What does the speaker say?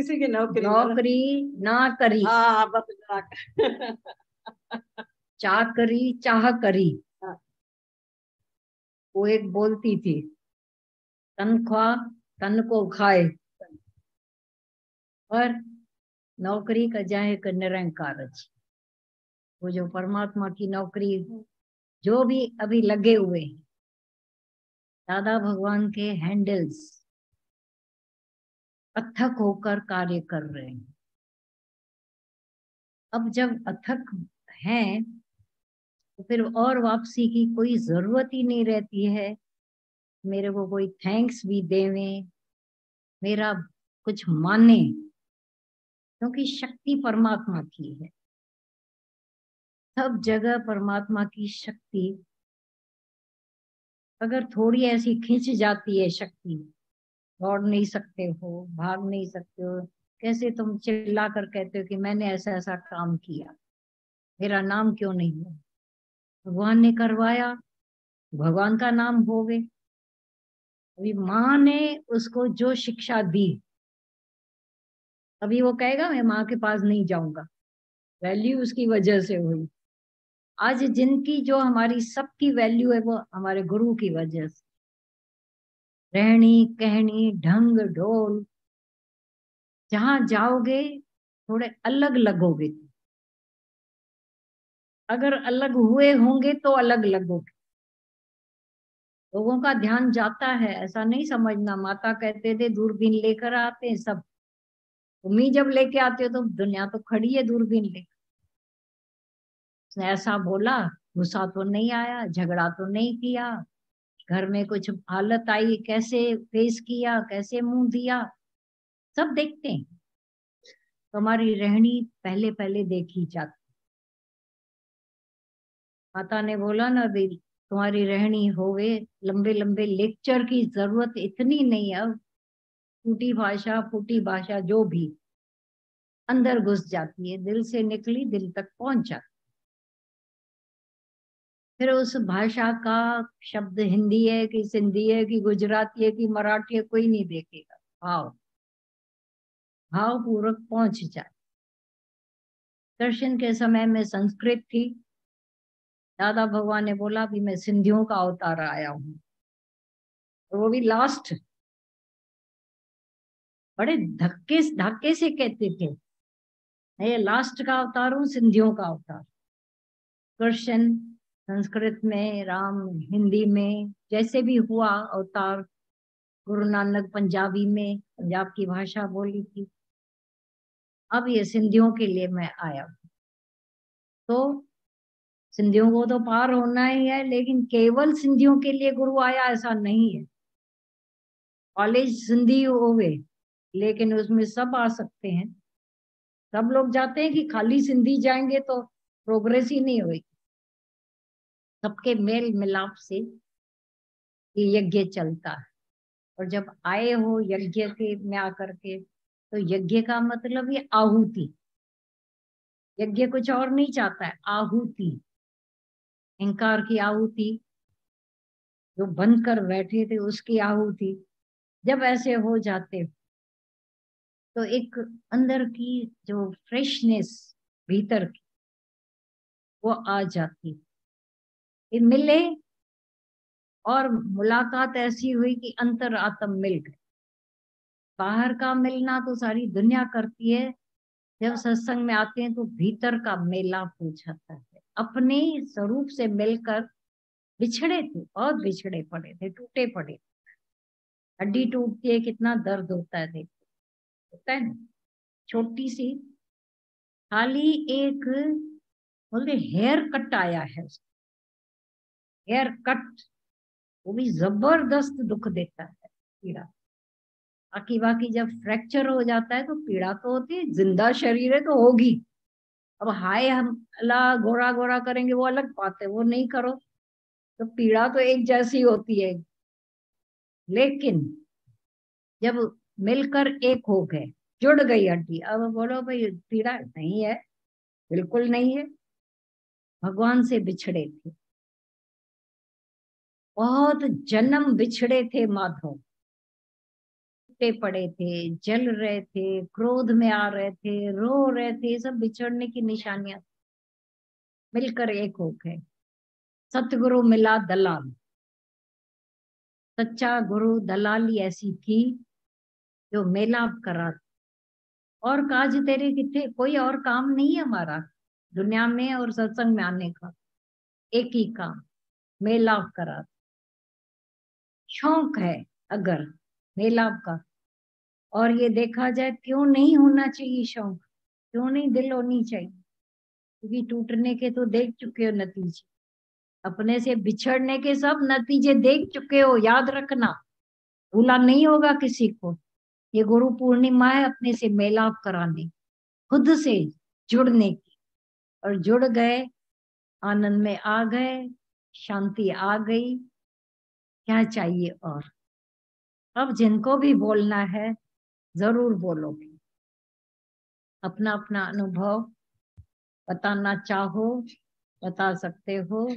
किसी की नौकरी नौकरी ना करी, बस चाकरी चाह करी। हाँ। वो एक बोलती थी, तनख्वाह तन को खाए, पर नौकरी का जाए का निरंकार। वो जो परमात्मा की नौकरी, जो भी अभी लगे हुए हैं दादा भगवान के हैंडल्स, अथक होकर कार्य कर रहे हैं। अब जब अथक हैं तो फिर और वापसी की कोई जरूरत ही नहीं रहती है। मेरे को कोई थैंक्स भी देवे, मेरा कुछ माने, क्योंकि शक्ति परमात्मा की है। सब जगह परमात्मा की शक्ति, अगर थोड़ी ऐसी खिंच जाती है शक्ति, दौड़ नहीं सकते हो, भाग नहीं सकते हो, कैसे तुम चिल्ला कर कहते हो कि मैंने ऐसा ऐसा काम किया, मेरा नाम क्यों नहीं है? भगवान ने करवाया, भगवान का नाम हो गए। अभी माँ ने उसको जो शिक्षा दी, अभी वो कहेगा मैं माँ के पास नहीं जाऊंगा, वैल्यू उसकी वजह से हुई। आज जिनकी जो हमारी सबकी वैल्यू है वो हमारे गुरु की वजह से। रहनी कहनी ढंग ढोल, जहां जाओगे थोड़े अलग लगोगे। अगर अलग हुए होंगे तो अलग लगोगे। लोगों का ध्यान जाता है, ऐसा नहीं समझना। माता कहते थे दूरबीन लेकर आते हैं सब, तुम ही जब लेके आते हो तो दुनिया तो खड़ी है दूरबीन लेकर। उसने ऐसा बोला, गुस्सा तो नहीं आया, झगड़ा तो नहीं किया, घर में कुछ हालत आई कैसे फेस किया, कैसे मुंह दिया, सब देखते हैं। तो हमारी रहनी पहले पहले देखी जाती। माता ने बोला ना अभी, तुम्हारी रहनी होवे, लंबे लंबे लेक्चर की जरूरत इतनी नहीं है। अब टूटी भाषा फूटी भाषा जो भी अंदर घुस जाती है, दिल से निकली दिल तक पहुंच जाती। फिर उस भाषा का शब्द हिंदी है कि सिंधी है कि गुजराती है कि मराठी है, कोई नहीं देखेगा। भाव भाव पूर्वक पहुंच जाए। दर्शन के समय में संस्कृत थी, दादा भगवान ने बोला भी मैं सिंधियों का अवतार आया हूँ, और वो भी लास्ट। बड़े धक्के धक्के से कहते थे, मैं ये लास्ट का अवतार हूँ, सिंधियों का अवतार। कृष्ण संस्कृत में, राम हिंदी में, जैसे भी हुआ अवतार। गुरु नानक पंजाबी में, पंजाब की भाषा बोली थी। अब ये सिंधियों के लिए मैं आया हूँ। तो सिंधियों को तो पार होना ही है, लेकिन केवल सिंधियों के लिए गुरु आया ऐसा नहीं है। कॉलेज सिंधी होवे, लेकिन उसमें सब आ सकते हैं। सब लोग जाते हैं कि खाली सिंधी जाएंगे तो प्रोग्रेस ही नहीं होगी। सबके मेल मिलाप से ये यज्ञ चलता है। और जब आए हो यज्ञ के में आकर के, तो यज्ञ का मतलब ये आहुति। यज्ञ कुछ और नहीं चाहता है, आहुति, अहंकार की आहुति, जो बंद कर बैठे थे उसकी आहुति। जब ऐसे हो जाते तो एक अंदर की जो फ्रेशनेस भीतर की, वो आ जाती। ये मिले, और मुलाकात ऐसी हुई कि अंतर आत्म मिल गए। बाहर का मिलना तो सारी दुनिया करती है, जब सत्संग में आते हैं तो भीतर का मेलाप हो जाता है। अपने स्वरूप से मिलकर बिछड़े थे, बहुत बिछड़े पड़े थे, टूटे पड़े। हड्डी टूटती है, कितना दर्द होता है, देखो होता है ना। छोटी सी खाली एक बोलते हेयर कट आया है, हेयर कट, वो भी जबरदस्त दुख देता है, पीड़ा। बाकी बाकी जब फ्रैक्चर हो जाता है तो पीड़ा तो होती है, जिंदा शरीर है तो होगी। अब हाय हम अल्लाह गोरा गोरा करेंगे वो अलग बात है, वो नहीं करो तो पीड़ा तो एक जैसी होती है। लेकिन जब मिलकर एक हो गए, जुड़ गई हड्डी, अब बोलो भाई पीड़ा नहीं है, बिल्कुल नहीं है। भगवान से बिछड़े थे, बहुत जन्म बिछड़े थे माधव। टूटे पड़े थे, जल रहे थे, क्रोध में आ रहे थे, रो रहे थे, सब बिछड़ने की निशानियां मिलकर एक हो गए। सतगुरु मिला दलाल, सच्चा गुरु दलाली ऐसी थी जो मेलाप करा। और काज तेरे कितने, कोई और काम नहीं है हमारा दुनिया में और सत्संग में आने का, एक ही काम, मेलाप करा। शौक है अगर मेलाप का, और ये देखा जाए क्यों नहीं होना चाहिए शौक, क्यों नहीं दिल होनी चाहिए, क्योंकि टूटने के तो देख चुके हो नतीजे, अपने से बिछड़ने के सब नतीजे देख चुके हो, याद रखना, भूला नहीं होगा किसी को। ये गुरु पूर्णिमा है अपने से मेलाप कराने, खुद से जुड़ने की, और जुड़ गए, आनंद में आ गए, शांति आ गई, क्या चाहिए और। अब जिनको भी बोलना है जरूर बोलोगे, अपना अपना अनुभव बताना चाहो बता सकते हो।